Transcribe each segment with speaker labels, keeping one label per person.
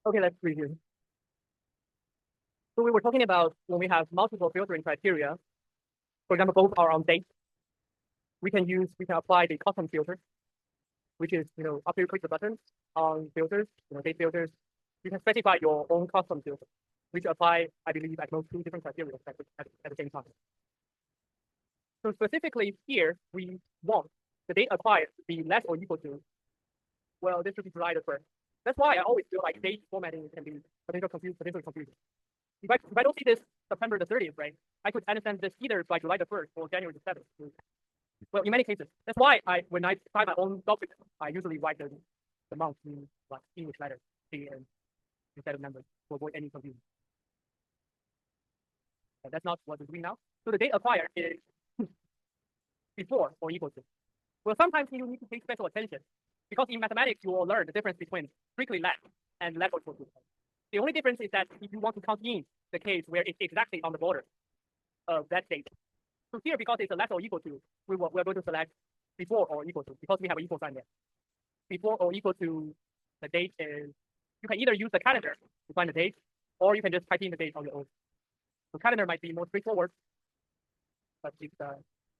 Speaker 1: Okay, let's review. So we were talking about when we have multiple filtering criteria, for example, both are on date, we can apply the custom filter, which is, after you click the button on filters, date filters, you can specify your own custom filter, which apply, I believe, at most two different criteria at the same time. So specifically here, we want the date applied to be less or equal to, well, this should be provided first. That's why I always feel like date formatting can be potentially confusing. If I don't see this September the 30th, right, I could understand this either by July the 1st or January the 7th. Well, in many cases, that's why when I try my own document, I usually write the month in like English letters, instead of numbers to avoid any confusion. And that's not what we're doing now. So the date acquired is before or equal to. Well, sometimes you need to pay special attention because in mathematics you will learn the difference between strictly less and less or equal to. The only difference is that if you want to count in the case where it's exactly on the border of that date. So here, because it's a less or equal to, we're going to select before or equal to, because we have an equal sign there. Before or equal to the date is, you can either use the calendar to find the date, or you can just type in the date on your own. So calendar might be more straightforward, but it's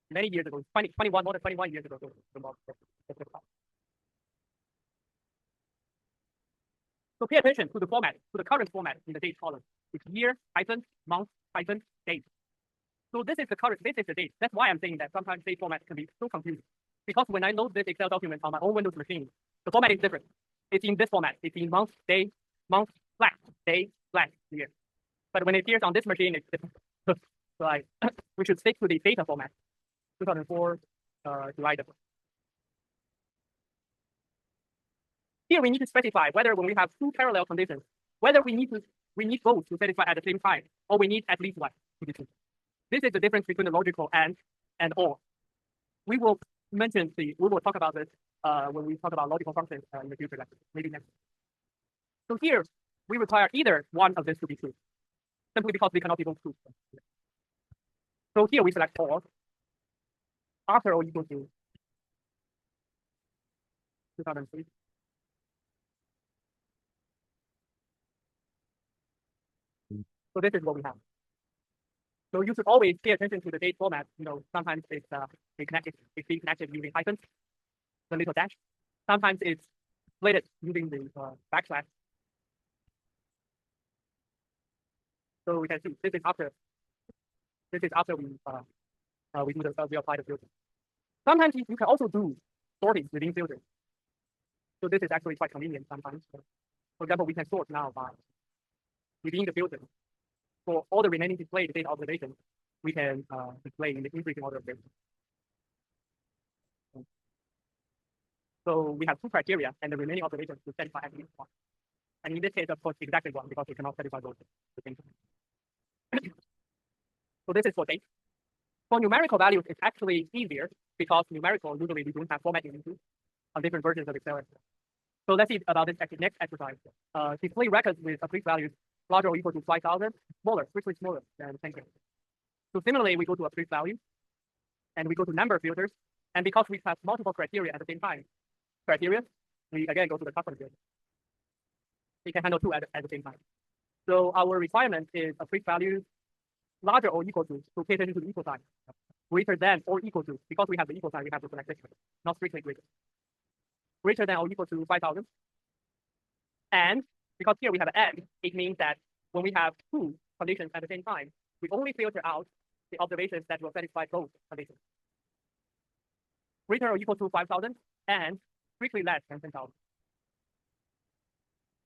Speaker 1: many years ago, more than 21 years ago. So pay attention to the format, to the current format in the date column. It's year, hyphen, month, hyphen, date. So this is the date. That's why I'm saying that sometimes date format can be so confusing. Because when I load this Excel document on my own Windows machine, the format is different. It's in this format. It's in month, day, flat, day, flat, year. But when it appears on this machine, it's different. So we should stick to the data format. 2004 July. Here we need to specify whether when we have two parallel conditions, whether we need both to satisfy at the same time, or we need at least one to be true. This is the difference between the logical and or. We will talk about this when we talk about logical functions in the future lecture, maybe next. So here we require either one of this to be true, simply because we cannot be both true. So here we select or after or equal to 2003. So this is what we have. So you should always pay attention to the date format. Sometimes it's being connected using hyphens, the little dash. Sometimes it's split using the backslash. So we can see this is after we apply the filter. Sometimes you can also do sorting within filters. So this is actually quite convenient sometimes. For example, we can sort now by within the filter. For all the remaining displayed data observations, we can display in the increasing order of data. So we have two criteria, and the remaining observations to satisfy at least one. And in this case, of course, exactly one, because we cannot satisfy both at the same time. So this is for date. For numerical values, it's actually easier because numerical usually we don't have formatting into on different versions of Excel. So let's see about this next exercise. Display records with absolute values larger or equal to 5,000, strictly smaller than 10K. So similarly, we go to absolute value, and we go to number filters, and because we have multiple criteria at the same time, we again go to the custom filter. We can handle two at the same time. So our requirement is absolute values larger or equal to pay attention to the equal sign, greater than or equal to, because we have the equal sign, we have to select this one, not strictly greater than or equal to 5,000. And because here we have an and, it means that when we have two conditions at the same time, we only filter out the observations that will satisfy both conditions. Greater or equal to 5,000 and strictly less than 10,000.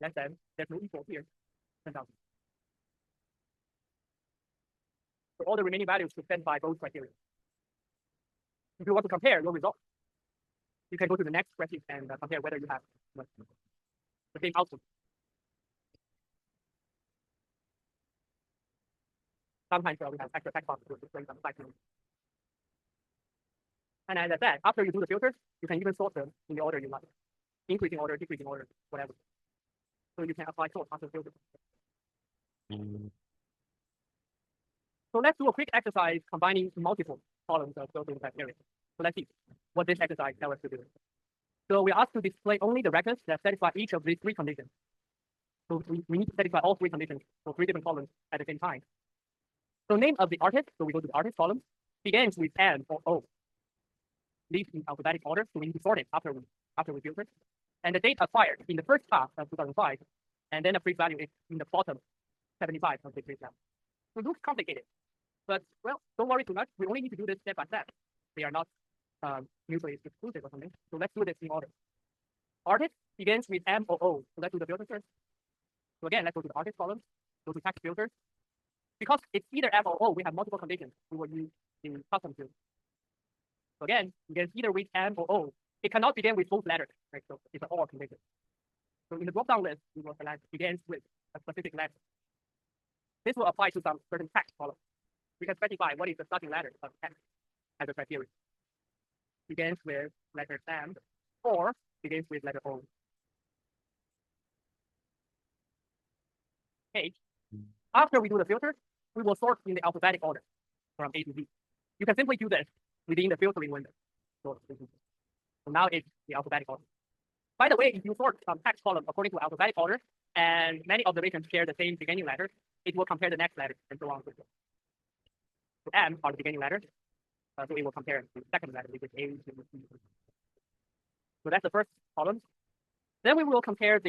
Speaker 1: Less than, there's no equal here, 10,000. So all the remaining values should satisfy both criteria. If you want to compare your results, you can go to the next spreadsheet and compare whether you have the same output. Sometimes we have extra text boxes to display some slides. And as I said, after you do the filters, you can even sort them in the order you like, increasing order, decreasing order, whatever. So you can apply sort after filter. So let's do a quick exercise combining multiple columns of filtering criteria. So let's see what this exercise tells us to do. So we're asked to display only the records that satisfy each of these three conditions. So we need to satisfy all three conditions for three different columns at the same time. So name of the artist, so we go to the artist column, begins with M or O. Leaves in alphabetic order, so we need to sort it after we filter. And the date acquired in the first half of 2005, and then the phrase value is in the bottom 75 of the phrase value. So it looks complicated, but well, don't worry too much. We only need to do this step by step. They are not mutually exclusive or something. So let's do this in order. Artist begins with M or O. So let's do the filter first. So again, let's go to the artist column, go to text filter. Because it's either M or O, we have multiple conditions we will use in custom field. So again, begins either with M or O. It cannot begin with both letters, right? So it's an OR condition. So in the drop-down list, we will select begins with a specific letter. This will apply to some certain text column. We can specify what is the starting letter of text as a criteria. Begins with letter M or begins with letter O. Okay. After we do the filter, we will sort in the alphabetic order from A to Z. You can simply do this within the filtering window. So now it's the alphabetic order. By the way, if you sort some text column according to alphabetic order, and many observations share the same beginning letter, it will compare the next letter and so on and so forth. So M are the beginning letters, so it will compare the second letter, which is A. So that's the first column. Then we will filter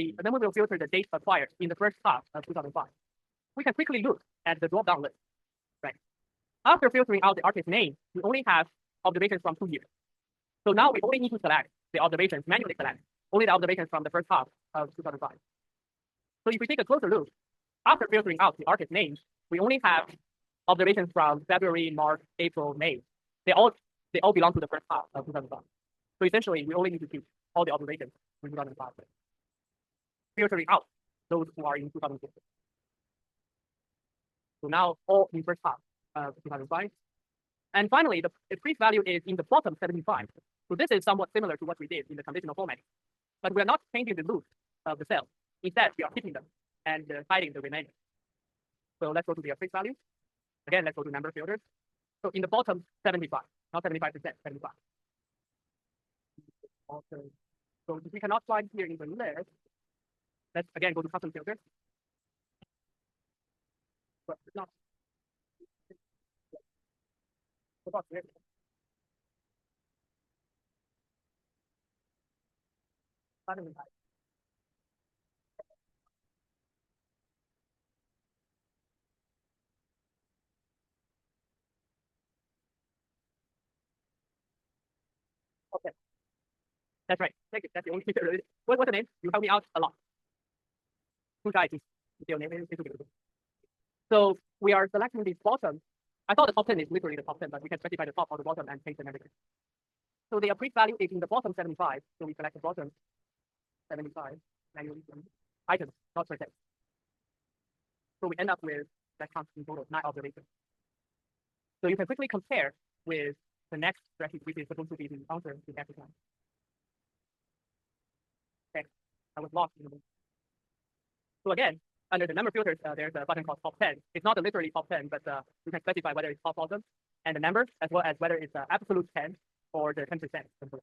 Speaker 1: the date acquired in the first half of 2005. We can quickly look at the drop-down list, right? After filtering out the artist name, we only have observations from 2 years. So now we only need to select the observations, manually select only the observations from the first half of 2005. So if we take a closer look, after filtering out the artist names, we only have observations from February, March, April, May. They all belong to the first half of 2005. So essentially, we only need to keep all the observations in 2005. Filtering out those who are in 2006. So now all in first half of 2005. And finally, the phrase value is in the bottom 75. So this is somewhat similar to what we did in the conditional formatting. But we are not changing the root of the cell. Instead, we are keeping them and hiding the remainder. So let's go to the phrase value. Again, let's go to number filters. So in the bottom 75, not 75%, 75. Also, so if we cannot find here in the list, let's again go to custom filters. But not. Okay. That's right. Thank you. That's the only thing. What's the name? You help me out a lot. Who's IT? Your name is so we are selecting the bottom. I thought the top 10 is literally the top 10, but we can specify the top or the bottom and change the everything. So the appraised value is in the bottom 75. So we select the bottom 75 manually items, not per se. So we end up with that counts in total 9 observations. So you can quickly compare with the next spreadsheet, which is supposed to be the answer to every time. Okay, I was lost in the middle. So again, under the number filters, there's a button called top 10. It's not literally top 10, but you can specify whether it's top bottom and the number, as well as whether it's absolute 10 or the 10%. So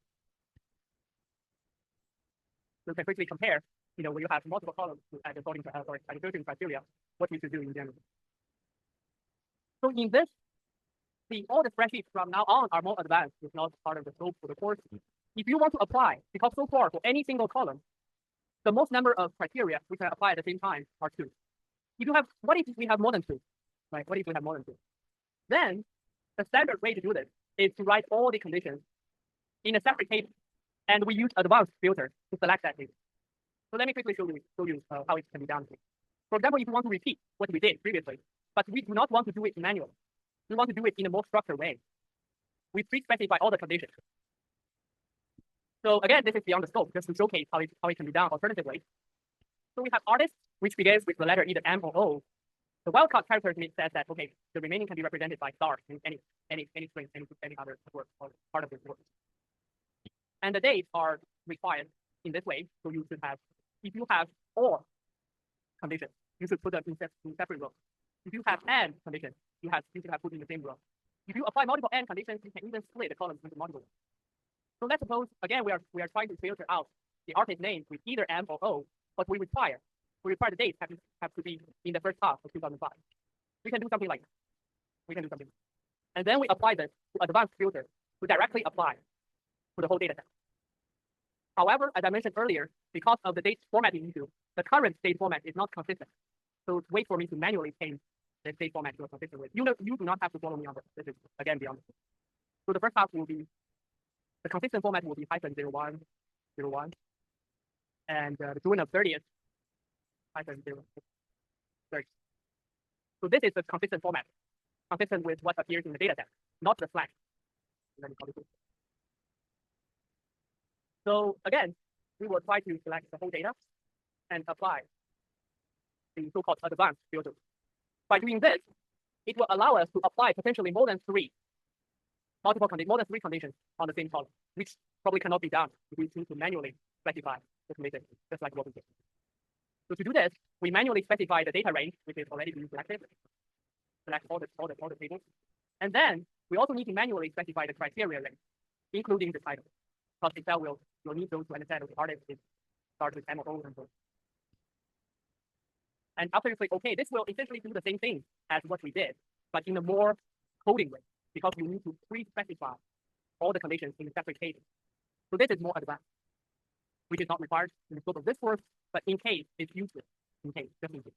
Speaker 1: you can quickly compare, when you have multiple columns at the sorting, at the filtering criteria, what you should do in general. So in this, all the spreadsheets from now on are more advanced. It's not part of the scope for the course. If you want to apply, because so far for any single column, the most number of criteria we can apply at the same time are 2. What if we have more than 2? Right? What if we have more than 2? Then the standard way to do this is to write all the conditions in a separate table, and we use advanced filter to select that table. So let me quickly show you how it can be done. For example, if you want to repeat what we did previously, but we do not want to do it manually, we want to do it in a more structured way. We pre-specify all the conditions. So again, this is beyond the scope, just to showcase how it can be done alternatively. So we have artist, which begins with the letter either M or O. The wildcard character says that, okay, the remaining can be represented by stars in any string, any other word or part of this word. And the dates are required in this way. So you should have, if you have or conditions, you should put them in separate rows. If you have and conditions, you should have put in the same row. If you apply multiple and conditions, you can even split the columns into multiple. So let's suppose, again, we are trying to filter out the artist name with either M or O, but we require we require the dates have to be in the first half of 2005. We can do something like that. And then we apply this to advanced filter to directly apply to the whole data set. However, as I mentioned earlier, because of the date formatting issue, the current date format is not consistent. So wait for me to manually change the date format to a consistent with. You do not have to follow me on this. This is again beyond this. So the first half will be the consistent format will be -0101, and the June of 30th -030. So this is the consistent format, consistent with what appears in the data set, not the flag. So again, we will try to select the whole data and apply the so-called advanced filter. By doing this, it will allow us to apply potentially more than three conditions on the same column, which probably cannot be done if we choose to manually specify the condition, just like what we did. So to do this, we manually specify the data range, which is already being selected. Select all the tables. And then we also need to manually specify the criteria range, including the title. Because Excel will need those to understand the artist is starts with M or O and so. And after you click OK, this will essentially do the same thing as what we did, but in a more coding way, because you need to pre-specify all the conditions in separate cases. So this is more advanced, which is not required in the scope of this course, but in case it's useful. In case, just in case.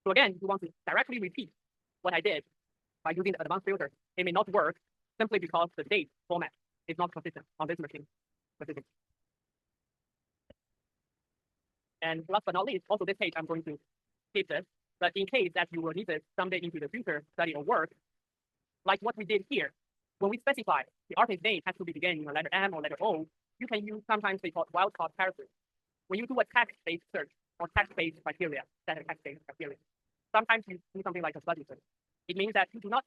Speaker 1: So again, if you want to directly repeat what I did by using the advanced filter, it may not work simply because the date format is not consistent on this machine specifically. And last but not least, also this page, I'm going to skip this, but in case that you will need this someday into the future study or work, like what we did here, when we specify the artist name has to be beginning in a letter M or letter O, you can use sometimes they call wildcard characters. When you do a text-based search or text-based criteria, sometimes you do something like a fuzzy search. It means that you do not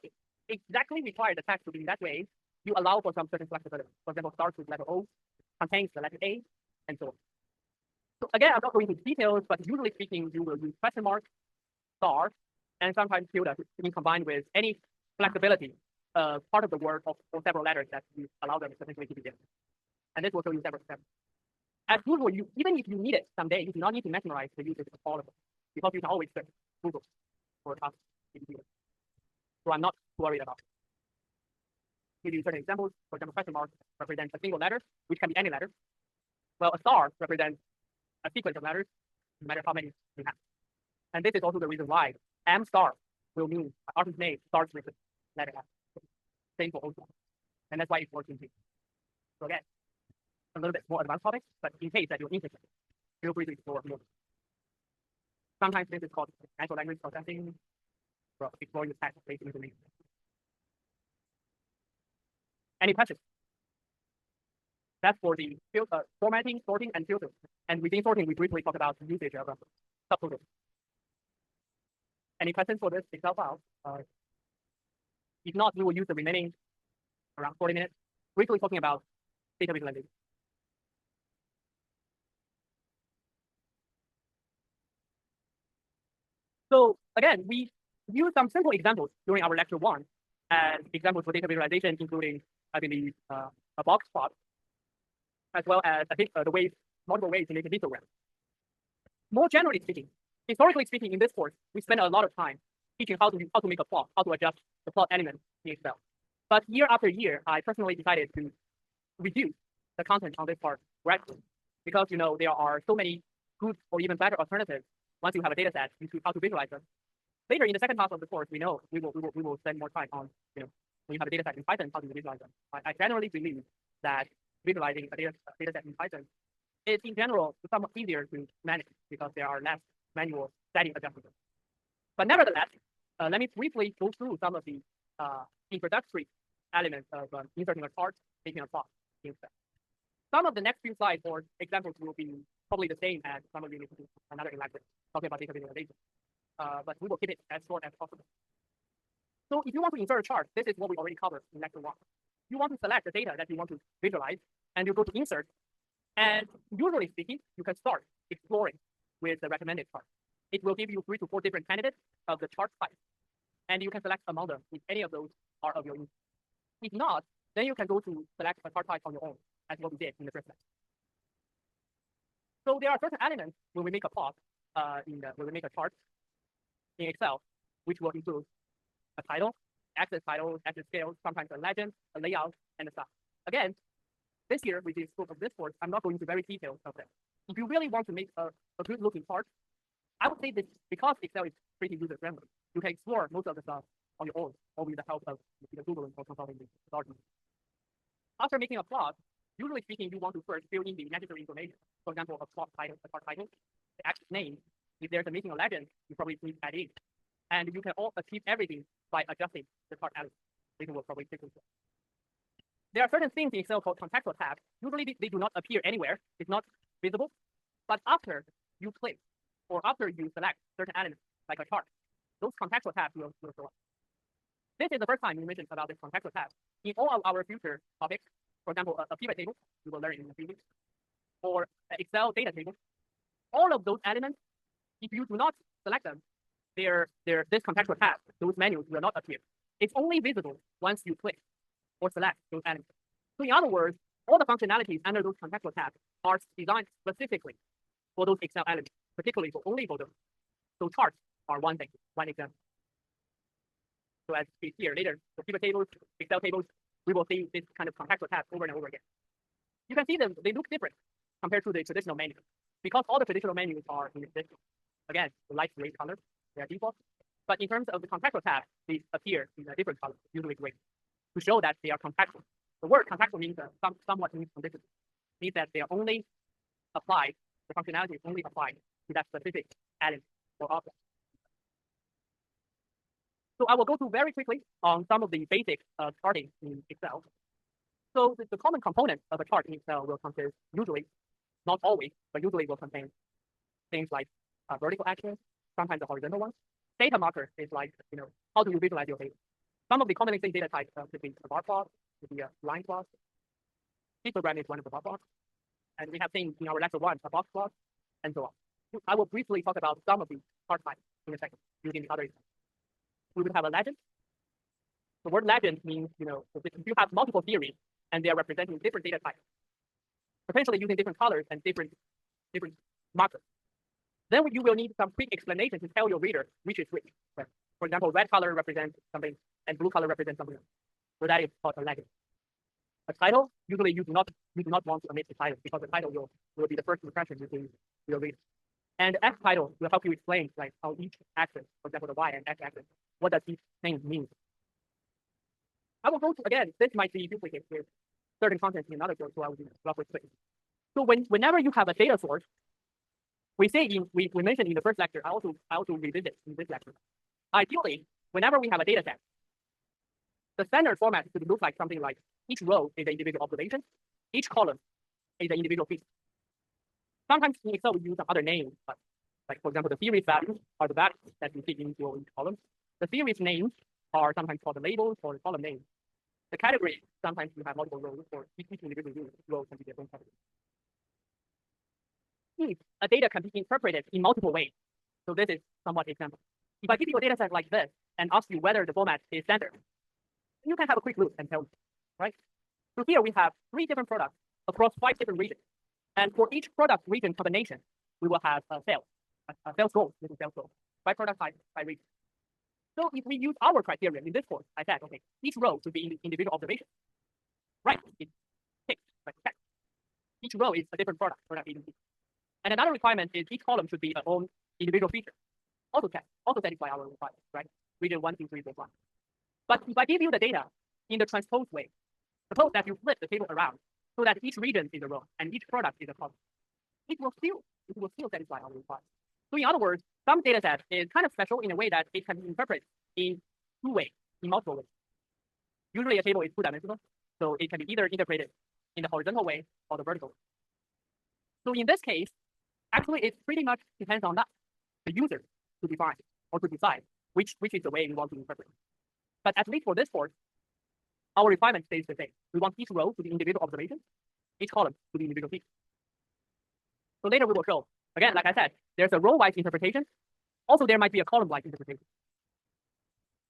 Speaker 1: exactly require the text to be in that way. You allow for some certain flexibility. For example, starts with letter O, contains the letter A, and so on. So again, I'm not going into details, but usually speaking, you will use question mark, star, and sometimes tilde to combine with any flexibility part of the word or several letters that you allow them potentially to begin. And this will show you several steps. As usual, even if you need it someday, you do not need to memorize the usage of all of them, because you can always search Google for tasks. So I'm not worried about it. Give you certain examples. For example, question mark represents a single letter, which can be any letter. Well, a star represents a sequence of letters, no matter how many you have. And this is also the reason why M star will mean artist name starts with the letter M. Same for O star. And that's why it's working here. So again, a little bit more advanced topic, but in case that you're interested, feel free to explore more. Sometimes this is called natural language processing, or exploring the text-based information. Any questions? That's for the formatting, sorting, and filtering. And within sorting, we briefly talk about the usage of subtotals. Any questions for this Excel file? If not, we will use the remaining around 40 minutes, briefly talking about data visualization. So again, we use some simple examples during our lecture 1 as examples for data visualization, including, I believe, a box plot, as well as multiple ways to make a histogram. More generally speaking, historically speaking, in this course, we spend a lot of time teaching how to make a plot, how to adjust the plot elements in Excel. But year after year, I personally decided to reduce the content on this part gradually, because there are so many good or even better alternatives once you have a data set into how to visualize them. Later in the second half of the course, we will spend more time on when you have a data set in Python, how to visualize them. I generally believe that visualizing a data set in Python is in general somewhat easier to manage because there are less manual setting adjustments. But nevertheless, let me briefly go through some of the introductory elements of inserting a chart, taking a plot in Excel. Some of the next few slides or examples will be probably the same as some of you need to do another lecture talking about data visualization. But we will keep it as short as possible. So if you want to insert a chart, this is what we already covered in lecture 1. You want to select the data that you want to visualize, and you go to insert. And usually speaking, you can start exploring with the recommended chart. It will give you 3 to 4 different candidates of the chart type. And you can select among them if any of those are of your interest. If not, then you can go to select a chart type on your own, as what we did in the first lecture. So there are certain elements when we make a plot when we make a chart in Excel, which will include a title, axis scale, sometimes a legend, a layout, and a stuff. Again, this year with the scope of this course, I'm not going into very details of them. If you really want to make a good looking chart, I would say that because Excel is pretty user friendly, you can explore most of the stuff on your own or with the help of Google or consulting with documents. After making a plot, usually speaking, you want to first fill in the necessary information. For example, a plot title, a chart title, the axis name. If there's a missing legend, you probably need to add in. And you can all achieve everything by adjusting the chart element. This will probably take you. There are certain things in Excel called contextual tabs. Usually they do not appear anywhere. It's not visible. But after you click or after you select certain elements, like a chart, those contextual tabs will show up. This is the first time we mentioned about this contextual tab. In all of our future topics, for example, a pivot table, we will learn in a few weeks, or an Excel data table, all of those elements, if you do not select them, this contextual tab, those menus will not appear. It's only visible once you click or select those elements. So in other words, all the functionalities under those contextual tabs are designed specifically for those Excel elements, particularly only for those. So charts are one thing, one example. So as we see here later, the pivot tables, Excel tables, we will see this kind of contextual tabs over and over again. You can see them, they look different compared to the traditional menu. Because all the traditional menus are in this, again, the light gray color, they are default. But in terms of the contextual tabs, they appear in a different color, usually gray, to show that they are contextual. The word contextual means somewhat means conditional. Means that they are only applied, the functionality is only applied to that specific element or object. So I will go through very quickly on some of the basic charting in Excel. So the common components of a chart in Excel will consist usually, not always, but usually will contain things like vertical axis, sometimes the horizontal ones. Data marker is like, how do you visualize your data? Some of the commonly seen data types could be a bar plot, could be a line plot. Histogram is one of the bar plots. And we have seen in our lecture 1, a box plot, and so on. I will briefly talk about some of the chart types in a second, using the other examples. We would have a legend. The word legend means, if you have multiple theories and they are representing different data types, potentially using different colors and different markers, then you will need some quick explanation to tell your reader which is which. Right? For example, red color represents something and blue color represents something else. So that is called a legend. A title, usually you do not want to omit the title because the title will be the first impression you will read. And X title will help you explain like how each axis, for example, the Y and X axis, what does each thing mean. I will go to, again, this might be duplicated with certain content in another course, so I will be roughly quick. So whenever you have a data source, we mentioned in the first lecture, I also revisit in this lecture. Ideally, whenever we have a data set, the standard format should look like something like each row is an individual observation, each column is an individual feature. Sometimes in Excel we use some other names, like for example, the series values are the values that we fit into each column. The series names are sometimes called the labels or the column names. The category, sometimes you have multiple rows, or each individual row can be their own category. If a data can be interpreted in multiple ways, so this is somewhat example. If I give you a data set like this and ask you whether the format is standard, you can have a quick look and tell me, right? So here we have 3 different products across 5 different regions. And for each product region combination, we will have a sales goal, little sales goal, by product type, by region. So if we use our criteria in this course, I said, okay, each row should be individual observation. Right, it's ticked, right, check. Each row is a different product. And another requirement is each column should be its own individual feature. Also check, also satisfy our requirements, right? Region 1, 2, 3, 4, 5. But if I give you the data in the transposed way, suppose that you flip the table around so that each region is a row and each product is a column, it will still satisfy our requirements. So in other words, some data set is kind of special in a way that it can be interpreted in 2 ways, in multiple ways. Usually a table is 2-dimensional, so it can be either interpreted in the horizontal way or the vertical way. So in this case, actually it pretty much depends on that, the user to define or to decide which is the way we want to interpret. But at least for this course, our requirement stays the same. We want each row to be individual observation, each column to be individual feature. So later we will show, again, like I said, there's a row-wise interpretation. Also, there might be a column-wise interpretation.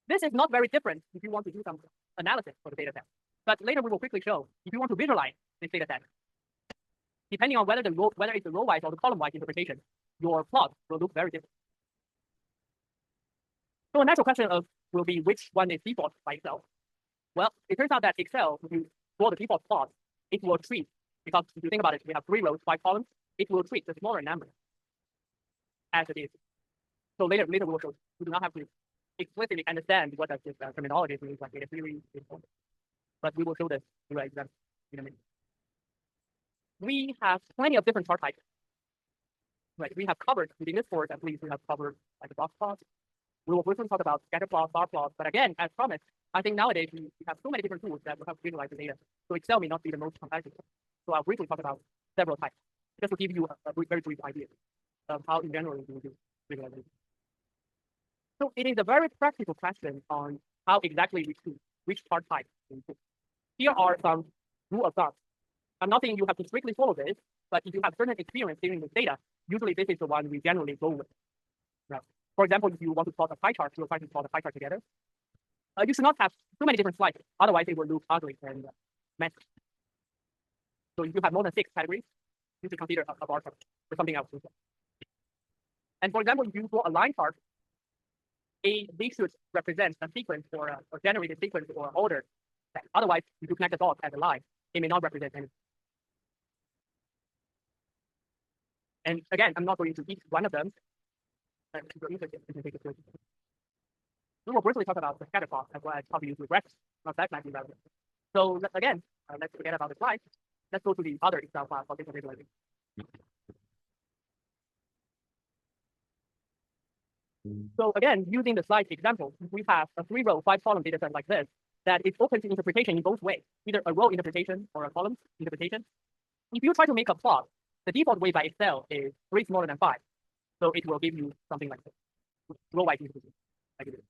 Speaker 1: This is not very different if you want to do some analysis for the data set. But later we will quickly show, if you want to visualize this data set, depending on whether it's the row-wise or the column-wise interpretation, your plot will look very different. So a natural question will be which one is default by Excel. Well, it turns out that Excel, if you draw the default plot, it will treat, because if you think about it, we have 3 rows, 5 columns, it will treat the smaller number as it is. So later we will show you do not have to explicitly understand what does this terminology means, like data theory, but we will show this in an example in a minute. We have plenty of different chart types. Right, we have covered within this course, at least we have covered like a box plot. We will briefly talk about scatter plot, bar plot, but again, as promised, I think nowadays we have so many different tools that will help visualize the data. So Excel may not be the most competitive. So I'll briefly talk about several types, just to give you a very brief idea of how in general we do visualization. So it is a very practical question on how exactly we choose which chart type to include. Here are some rule of thumb. I'm not saying you have to strictly follow this, but if you have certain experience dealing with data, usually this is the one we generally go with. Right. For example, if you want to plot a pie chart, you'll try to plot a pie chart together. You should not have too many different slides, otherwise it will look ugly and messy. So if you have more than 6 categories, you should consider a bar chart or something else. And for example, if you draw a line chart, they should represent a sequence or generate a sequence or order. Otherwise, if you connect the dots as a line, it may not represent anything. And again, I'm not going to each one of them. If you're interested, you can take a quick. We will briefly talk about the scatter plot as well as how to use regrets, not that might be relevant. So again, let's forget about the slides. Let's go to the other Excel file for data visualization. So again, using the slide example, we have a 3-row, 5-column data set like this that is open to interpretation in both ways, either a row interpretation or a column interpretation. If you try to make a plot, the default way by Excel is 3 smaller than 5. So it will give you something like this, row-wise interpretation, like it is.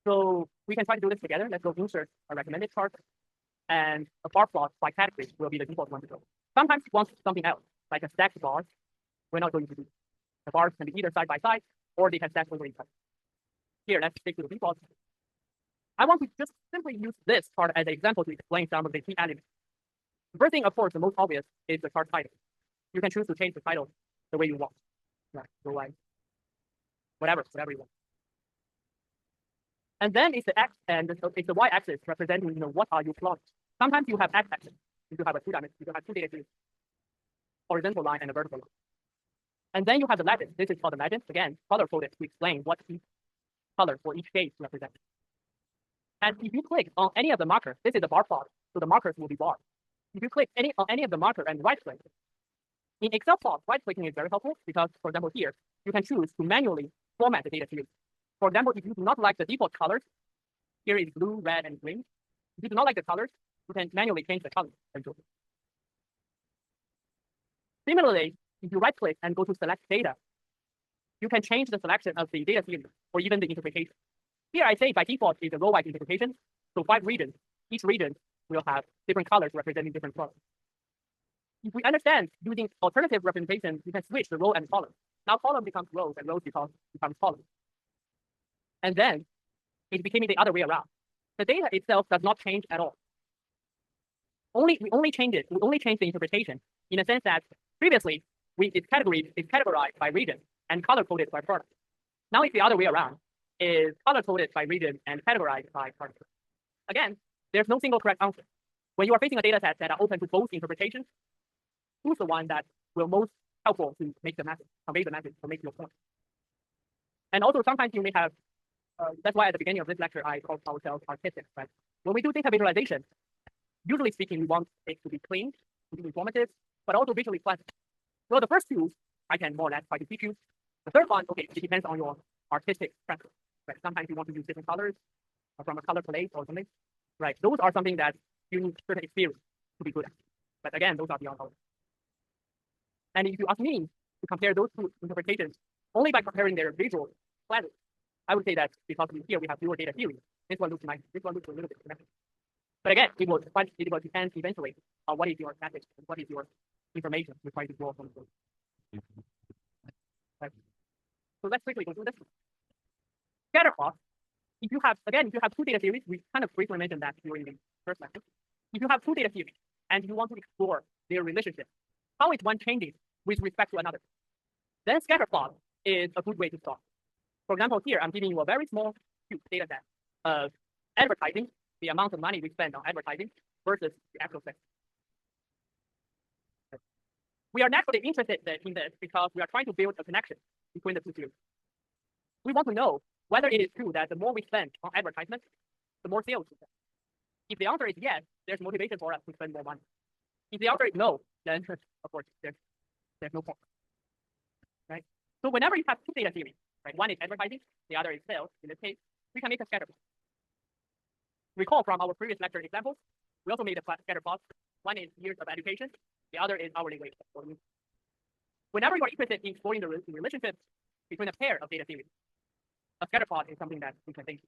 Speaker 1: So we can try to do this together. Let's go insert a recommended chart, and a bar plot by category will be the default one to go. Sometimes you want something else, like a stacked bar. We're not going to do. The bars can be either side by side, or they can stack over each other. Here, let's stick to the default. I want to just simply use this chart as an example to explain some of the key elements. The first thing, of course, the most obvious is the chart title. You can choose to change the title the way you want. Right, so like whatever you want. And then it's the X and it's the Y-axis representing, what are you plotting. Sometimes you have X-axis. If you have a 2-dimensional, you have 2 data series, horizontal line and a vertical line. And then you have the legend. This is called the legend. Again, color coded to explain what each color for each shade represents. And if you click on any of the markers, this is the bar plot, so the markers will be bars. If you click on any of the marker and right click, in Excel plot, right clicking is very helpful because, for example, here you can choose to manually format the data series. For example, if you do not like the default colors, here is blue, red, and green. If you do not like the colors, you can manually change the color. Similarly, if you right click and go to select data, you can change the selection of the data series or even the interpretation. Here I say by default is a row-wise interpretation. So 5 regions, each region will have different colors representing different colors. If we understand using alternative representation, you can switch the row and column. Now column becomes rows and rows becomes columns. And then it became the other way around. The data itself does not change at all. We only change the interpretation in a sense that previously it's categorized by region and color coded by product. Now it's the other way around, is color coded by region and categorized by product. Again, there's no single correct answer. When you are facing a data set that are open to both interpretations, who's the one that will most helpful to make the message, convey the message, or make your point? And also sometimes you may have, that's why at the beginning of this lecture, I called ourselves artistic, right? When we do data visualization, usually speaking, we want it to be clean, to be informative, but also visually pleasant. So the first 2, I can more or less try to teach you. The third one, okay, it depends on your artistic preference. Right? Sometimes you want to use different colors from a color palette or something. Right? Those are something that you need certain experience to be good at. But again, those are beyond our. And if you ask me to compare those 2 interpretations only by comparing their visual pleasure, I would say that because here we have fewer data theory, this one looks nice, this one looks a little bit symmetric. But again, it will depend eventually on what is your message and what is your information you're trying to draw from the book. Right. So let's quickly go through this. Scatter plot. If you have 2 data series, we kind of briefly mentioned that during the first lecture. If you have 2 data series and you want to explore their relationship, how is one changing with respect to another. Then scatter plot is a good way to start. For example, here I'm giving you a very small data set of advertising, the amount of money we spend on advertising versus the actual sales. We are naturally interested in this because we are trying to build a connection between the two fields. We want to know whether it is true that the more we spend on advertisement, the more sales we get. If the answer is yes, there's motivation for us to spend more money. If the answer is no, then of course there's no point. Right? So whenever you have two data series, right? One is advertising, the other is sales. In this case, we can make a scatter plot. Recall from our previous lecture examples, we also made a scatter plot. One is years of education, the other is hourly wage. Whenever you are interested in exploring the relationship between a pair of data series, a scatter plot is something that we can think.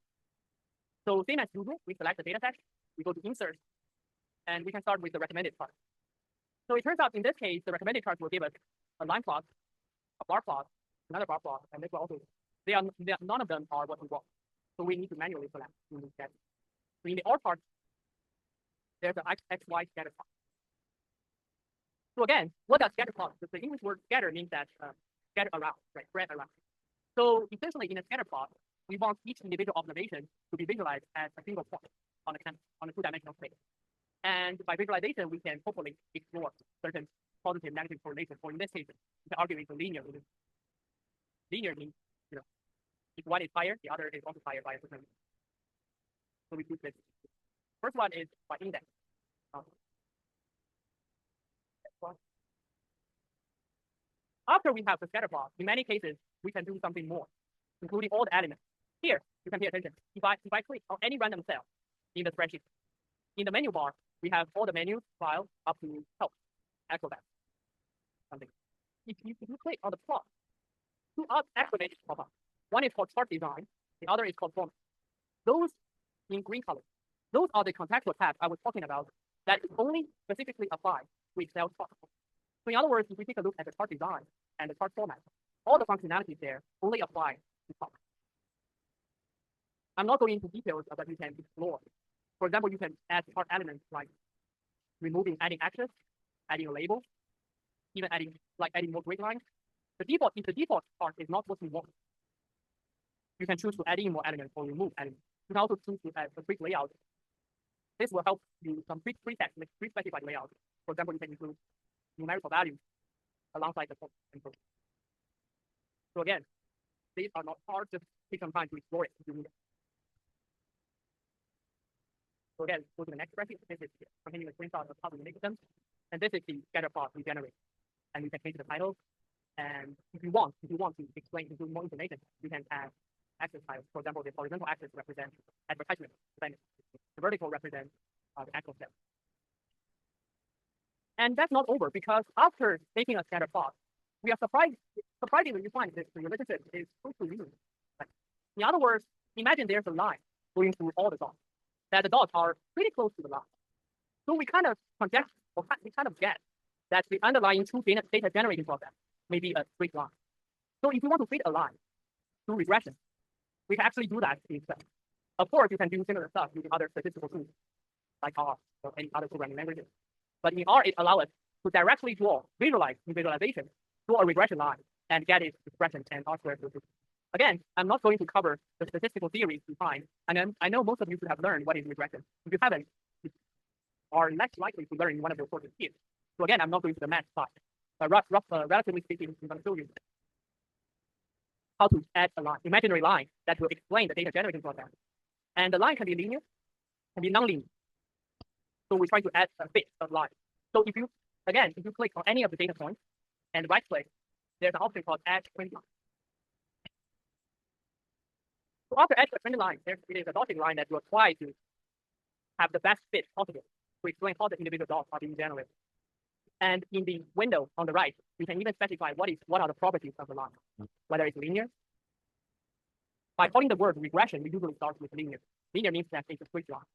Speaker 1: So same as usual, we select the data set, we go to insert, and we can start with the recommended chart. So it turns out in this case, the recommended chart will give us a line plot, a bar plot, another bar plot, and this will also, none of them are what we want. So we need to manually select in this scatter. So in the R part, there's an XY scatter plot. So again, what does scatter plot? The English word scatter means that scatter around, right? Spread around. So essentially, in a scatter plot, we want each individual observation to be visualized as a single point on a two-dimensional space. And by visualization, we can hopefully explore certain positive, negative correlations. Or in this case, we can argue it's a linear. Linear means, if one is higher, the other is also higher by a certain. So we do this. First one is by index. After we have the scatter plot, in many cases, we can do something more, including all the elements. Here, you can pay attention. If I click on any random cell in the spreadsheet, in the menu bar, we have all the menus files up to help, acrobat, something. If you click on the plot, two activations pop up. One is called chart design, the other is called format. Those in green color, those are the contextual tabs I was talking about that only specifically apply to Excel chart. So in other words, if we take a look at the chart design and the chart format, all the functionalities there only apply to chart. I'm not going into details, but you can explore. For example, you can add chart elements like adding axis, adding a label, even adding more grid lines. The default chart is not what we want. You can choose to add in more elements or remove elements. You can also choose to add a quick layout. This will help you some quick presets, like pre-specified layout. For example, you can include numerical values alongside the form. So again, these are not hard, just take some time to explore it if you need it. So again, go to the next spreadsheet. This is containing a screenshot of how we make them. And this is the scatter plot we generate. And you can change the title. And if you want to explain, include more information, you can add axis titles. For example, the horizontal axis represents advertisement. The vertical represents the actual sales. And that's not over, because after making a scatter plot, we are surprisingly we find that the relationship is close to zero. In other words, imagine there's a line going through all the dots, that the dots are pretty close to the line. So we kind of project, or we kind of guess that the underlying true data generating process may be a straight line. So if we want to fit a line through regression, we can actually do that in Excel. Of course, you can do similar stuff using other statistical tools like R or any other programming languages. But in R, it allows us to directly visualize in visualization, draw a regression line and get its expression and R squared. Again, I'm not going to cover the statistical theories behind, and I know most of you should have learned what is regression. If you haven't, you are less likely to learn in one of your courses here. So again, I'm not going to the math side. Relatively speaking, I'm going to show you how to add a line, imaginary line that will explain the data generating process. And the line can be linear, can be non-linear. So we try to add a fit of line. So if you click on any of the data points and right click, there's an option called add twin line. So after add a twin line, it is a dotted line that will try to have the best fit possible to explain how the individual dots are being generated. And in the window on the right, you can even specify what are the properties of the line, whether it's linear. By calling the word regression, we usually start with linear. Linear means that it's a straight line.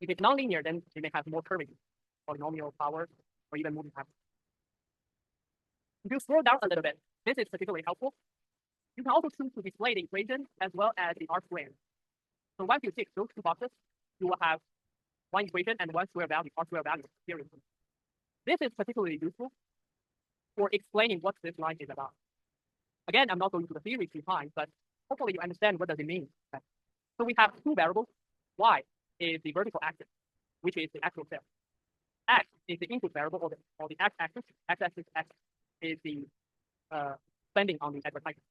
Speaker 1: If it's non-linear, then it may have more curvature, polynomial power, or even moving power. If you scroll down a little bit, this is particularly helpful. You can also choose to display the equation as well as the R squared. So once you tick those two boxes, you will have one equation and one square value, R square value. This is particularly useful for explaining what this line is about. Again, I'm not going to the theory behind, but hopefully you understand what does it mean. So we have two variables. Y is the vertical axis, which is the actual sale. X is the input variable, or the x-axis. X-axis X is the spending on the advertisement.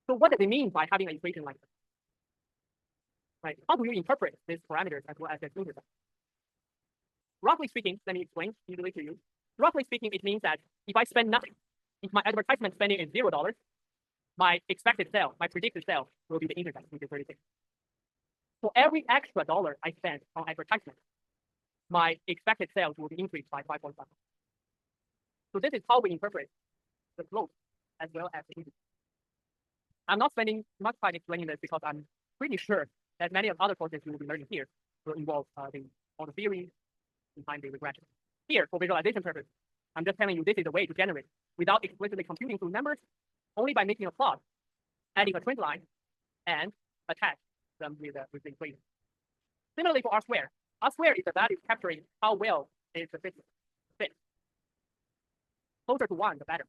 Speaker 1: So what does it mean by having an equation like this? Right? How do you interpret these parameters as well as their intercept? Roughly speaking, let me explain easily to you. Roughly speaking, it means that if I spend nothing, if my advertisement spending is $0, my expected sale, my predicted sale will be the intercept, which is 36. For every extra dollar I spend on advertisement, my expected sales will be increased by 5.5. So this is how we interpret the slope as well as the intercept. I'm not spending much time explaining this because I'm pretty sure that many of the other courses you will be learning here will involve all the theory behind the regression. Here, for visualization purposes, I'm just telling you this is a way to generate without explicitly computing through numbers, only by making a plot, adding a trend line, and attach them with the equation. Similarly for R square is the value capturing how well is the fit. Closer to 1, the better.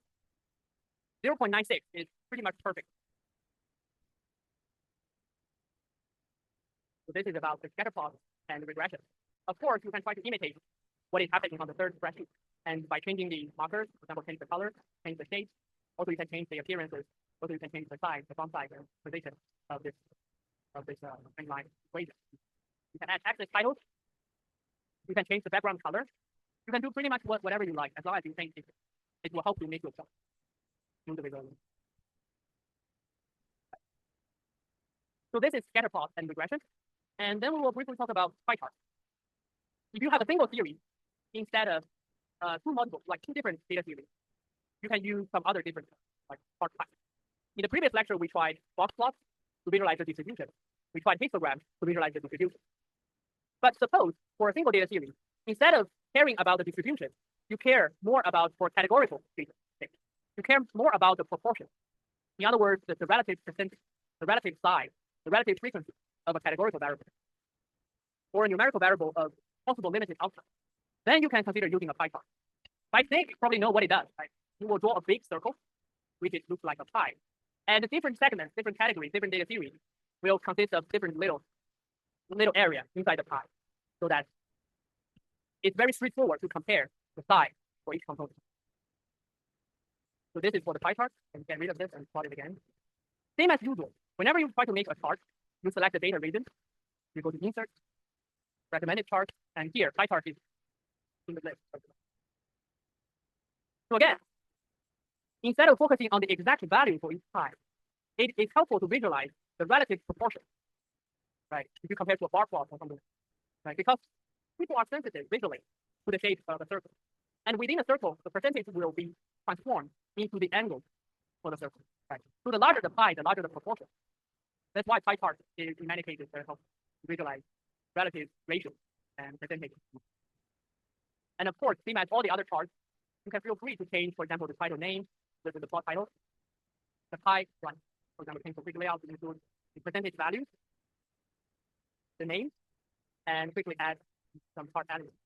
Speaker 1: 0.96 is pretty much perfect. So this is about the scatter plot and regression. Of course, you can try to imitate what is happening on the third spreadsheet. And by changing the markers, for example, change the color, change the shape. Also, you can change the appearances. Also, you can change the size, the font size, and position of this trend line equation. You can add axis titles. You can change the background color. You can do pretty much whatever you like, as long as you think it will help you make yourself do the visualization. So this is scatter plot and regression. And then we will briefly talk about pie chart. If you have a single theory instead of two different data theories, you can use some other different like chart types. In the previous lecture, we tried box plots to visualize the distribution. We tried histograms to visualize the distribution. But suppose for a single data theory, instead of caring about the distribution, you care more about for categorical data. You care more about the proportion. In other words, the relative percentage, the relative size, the relative frequency of a categorical variable, or a numerical variable of possible limited outcome. Then you can consider using a pie chart. By saying, you probably know what it does, right? You will draw a big circle, which looks like a pie. And the different segments, different categories, different data theories will consist of different little area inside the pie, so that it's very straightforward to compare the size for each component. So this is for the pie chart, and get rid of this and plot it again. Same as usual. Whenever you try to make a chart, you select the data region, you go to insert, recommended chart, and here pie chart is in the list. So again, instead of focusing on the exact value for each pie, it is helpful to visualize the relative proportion, right? If you compare to a bar plot or something, right? Because people are sensitive visually to the shape of a circle. And within a circle, the percentage will be transformed into the angle for the circle, right? So the larger the pie, the larger the proportion. That's why pie chart is in many cases very helpful to visualize relative ratio and percentage. And of course, same as all the other charts, you can feel free to change, for example, the title name, the plot title, the pie run. For example, change the quick layout to include the percentage values, the name, and quickly add some chart elements.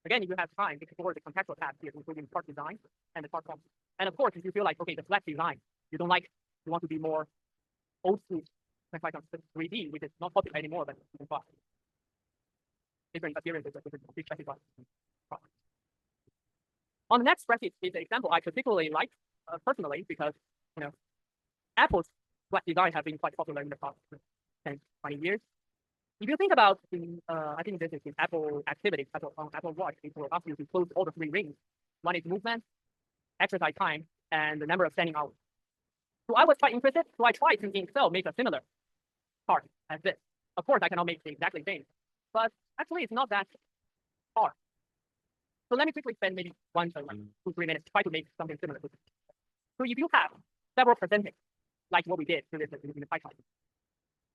Speaker 1: Again, if you have time, explore the contextual tabs here, including chart design and the chart form. And of course, if you feel like, okay, the flat design, you don't like, you want to be more old school, like 3D, which is not popular anymore, but you can try. Different appearances, different specified. On the next spreadsheet is the example I particularly like personally because Apple's flat design have been quite popular in the past 10, 20 years. If you think about the, I think this is the Apple activity, Apple Watch, it will ask you to close all the 3 rings. One is movement, exercise time, and the number of standing hours. So I was quite interested, so I tried to in Excel make a similar chart as this. Of course, I cannot make the exactly same, but actually it's not that hard. So let me quickly spend maybe 1 to 2, 3 minutes try to make something similar. So if you have several percentages, like what we did in the pie chart,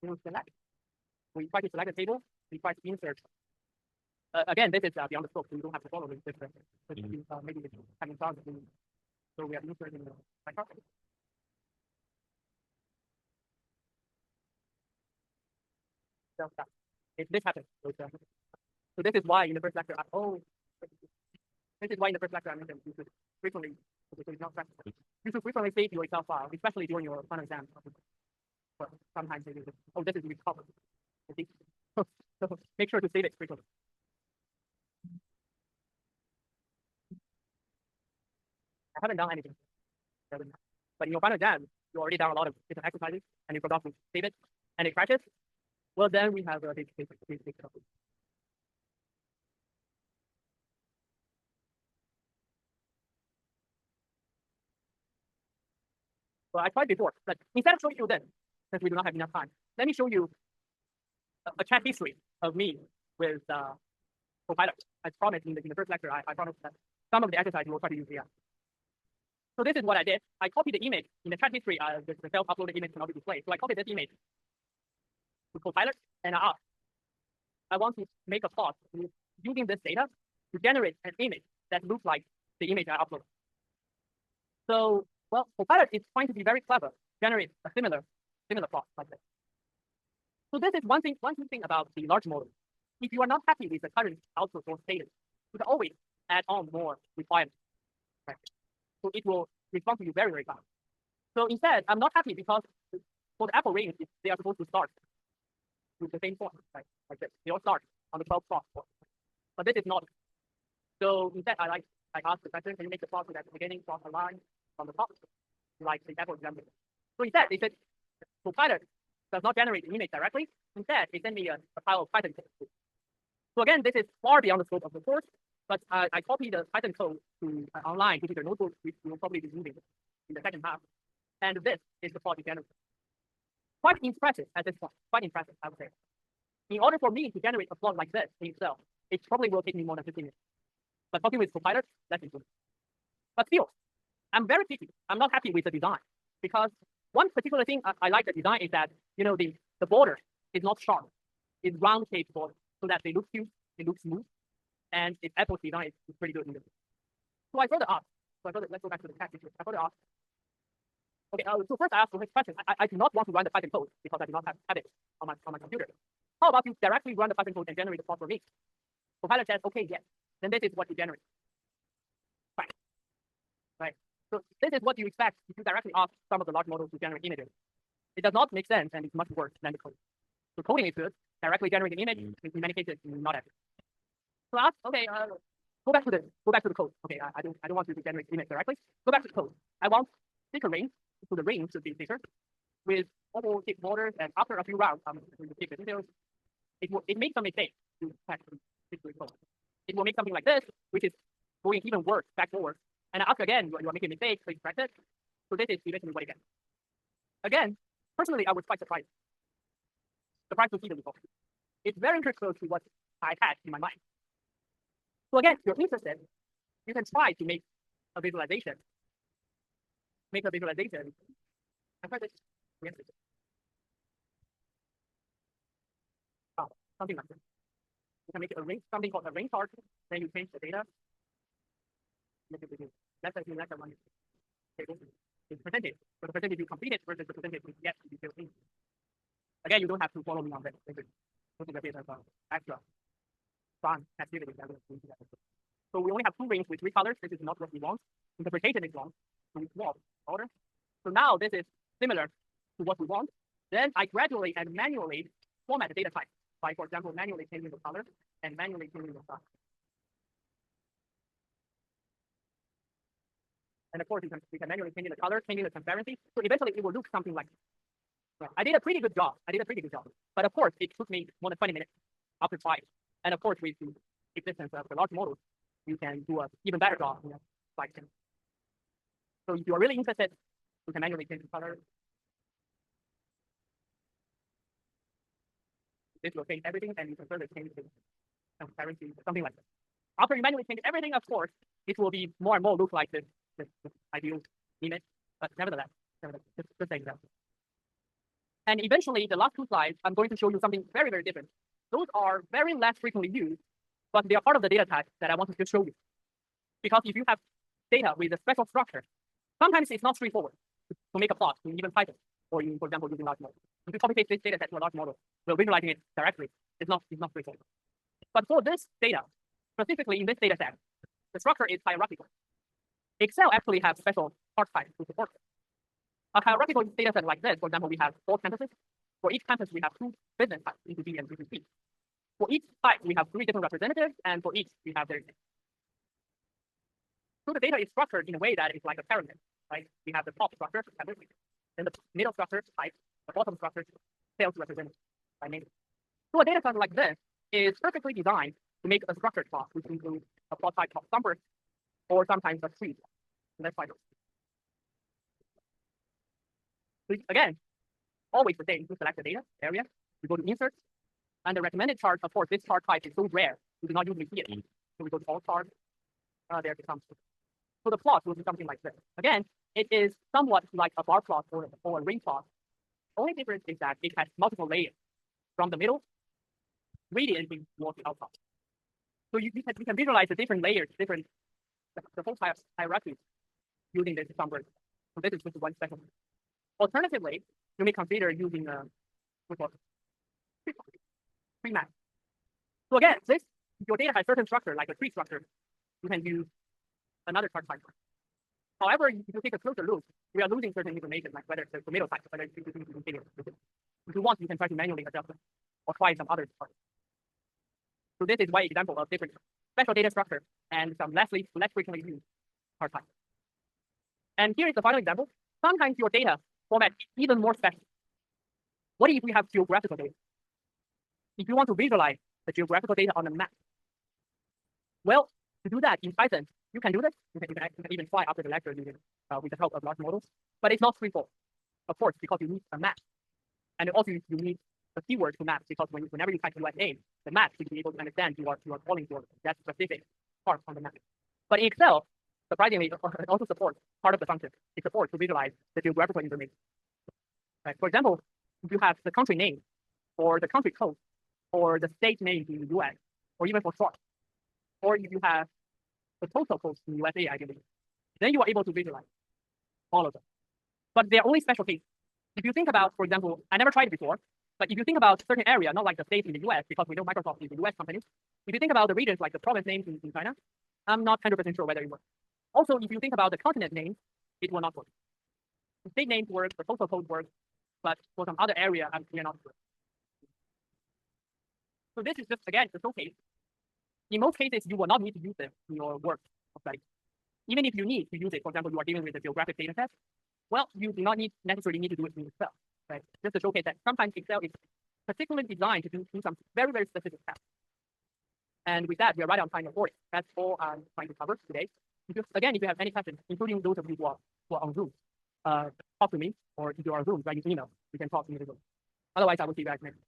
Speaker 1: you select. We try to select a table. We try to insert. Again, this is beyond the scope, so you don't have to follow this. Maybe it's having found it. So we are inserting the pie chart. If this happens, so this is why in the first lecture, This is why in the first lecture I mentioned you should frequently, okay, so it's not practical. You should frequently save your Excel file, especially during your final exam. But sometimes it is, oh, this is recovered. Okay. So make sure to save it frequently. I haven't done anything. But in your final exam, you already done a lot of different exercises and you forgot to save it and it crashes. Well, then we have a big trouble. So I tried before, but instead of showing you this, since we do not have enough time, let me show you a chat history of me with Copilot. As promised in the first lecture, I promised that some of the exercises we'll try to use here. So this is what I did. I copied the image in the chat history. The self-uploaded image cannot be displayed. So I copied this image to Copilot, and I asked, I want to make a plot using this data to generate an image that looks like the image I uploaded. So, well, Copilot is trying to be very clever, generate a similar plot like this. So this is one good thing about the large model. If you are not happy with the current output or status, you can always add on more requirements. Right? So it will respond to you very, very fast. So instead, I'm not happy because for the Apple rings, they are supposed to start with the same form, right? Like this. They all start on the 12 plot. But this is not. So instead, I asked the question, can you make the plot so that the beginning plot a line from the top, like the Apple example. So instead, they said, Copilot does not generate the image directly. Instead, it sent me a file of Python code. So again, this is far beyond the scope of the course, but I copied the Python code to online to the notebook, which we will probably be using in the second half. And this is the plot we generated. Quite impressive at this point, quite impressive, I would say. In order for me to generate a plot like this in Excel, it probably will take me more than 15 minutes. But talking with Copilot, that's improved. But still, I'm very picky. I'm not happy with the design because one particular thing I like the design is that, you know, the border is not sharp. It's round-shaped border so that they look cute, they look smooth, and its Apple's design is pretty good in this. So I further asked, let's go back to the chat. I further asked, okay, so first I asked this question. I do not want to run the Python code because I do not have it on my computer. How about you directly run the Python code and generate the plot for me? Copilot says, okay, yes. Then this is what you generate. Right. So this is what you expect if you directly ask some of the large models to generate images. It does not make sense and it's much worse than the code. So coding is good. Directly generating image, in many cases, not accurate. So ask, okay, go back to the code. Okay, I don't want you to generate image directly. Go back to the code. I want thicker rings, so the ring should be thicker with almost thick borders, and after a few rounds, the details, it makes some mistakes to code. It will make something like this, which is going even worse back forward. And I ask again, you are making mistakes, so you correct it. So this is eventually what you get. Again, personally, I was quite surprised to see the result. It's very close to what I had in my mind. So again, if you're interested, you can try to make a visualization. I tried this yesterday. Something like this. You can make a ring, something called a ring chart. Then you change the data. Let's assume that's one table. It's percentage. So the percentage you completed versus the percentage you get to be filled in. Again, you don't have to follow me on that. Something a bit of extra fun activity. So we only have two rings with three colors. This is not what we want. Interpretation is wrong. So we swap order. So now this is similar to what we want. Then I gradually and manually format the data type by, for example, manually changing the color and manually changing the size. And of course, we can manually change the color, changing the transparency. So eventually it will look something like this. I did a pretty good job. But of course, it took me more than 20 minutes after trying. And of course, with the existence of the large models, you can do an even better job in 5 minutes. So if you are really interested, you can manually change the color. This will change everything, and you can further change the transparency, something like that. After you manually change everything, of course, it will be more and more look like this ideal image. But nevertheless, just an example. And eventually, the last two slides, I'm going to show you something very, very different. Those are very less frequently used, but they are part of the data type that I want to show you. Because if you have data with a special structure, sometimes it's not straightforward to make a plot in even Python or in, for example, using large model. If you copy paste this data set to a large model, we're visualizing it directly. It's not straightforward. But for this data, specifically in this data set, the structure is hierarchical. Excel actually has special chart types to support it. A hierarchical data set like this, for example, we have 4 campuses. For each campus, we have 2 business types, B2B and B2C. For each type, we have 3 different representatives, and for each, we have their name. So the data is structured in a way that it's like a pyramid, right? We have the top structure, then the middle structure, type, the bottom structure, sales representative by name. So a data set like this is perfectly designed to make a structured plot, which includes a plot type called numbers, or sometimes a tree. So that's why. So again, always the same. You select the data area, you go to insert, and the recommended chart, of course, this chart type is so rare, you do not usually see it. So we go to all charts, there it comes. So the plot will be something like this. Again, it is somewhat like a bar plot or a ring plot. Only difference is that it has multiple layers from the middle, radiating towards the outside. So you can visualize the different layers, the whole hierarchy using this summary. So this is just one special. Alternatively, you may consider using tree map. So again, your data has certain structure, like a tree structure. You can use another chart type. However, if you take a closer look, we are losing certain information, like whether it's the middle type, whether it's continuous. If you want, you can try to manually adjust it or try some other parts. So this is one example of different special data structure and some less frequently used chart types. And here is the final example. Sometimes your data format is even more special. What if we have geographical data? If you want to visualize the geographical data on a map, well, to do that in Python, you can do this. You can even try after the lecture using with the help of large models, but it's not straightforward, of course, because you need a map, and also you need a keyword to map, because whenever you type USA, the map should be able to understand you are calling for that specific part on the map. But in Excel, surprisingly, it also supports part of the function. It supports to visualize the geographical information. Right? For example, if you have the country name, or the country code, or the state name in the US, or even for short, or if you have the postal code in USA, I believe, then you are able to visualize all of them. But they are only special cases. If you think about, for example, I never tried it before, but if you think about certain area, not like the state in the US, because we know Microsoft is a US company. If you think about the regions like the province names in China, I'm not 100% sure whether it works. Also, if you think about the continent names, it will not work. The state names work, the postal code works, but for some other area, we are not sure. So this is just, again, the showcase. In most cases, you will not need to use it in your work of study. Even if you need to use it, for example, you are dealing with a geographic data set, well, you do not necessarily need to do it in Excel, right? Just to showcase that sometimes Excel is particularly designed to do some very, very specific tasks. And with that, we are right on time for it. That's all I'm trying to cover today. Again, if you have any questions, including those of you who are on Zoom, talk to me, or if you are on Zoom, write an email. You can talk to me. Otherwise, I will see you guys next.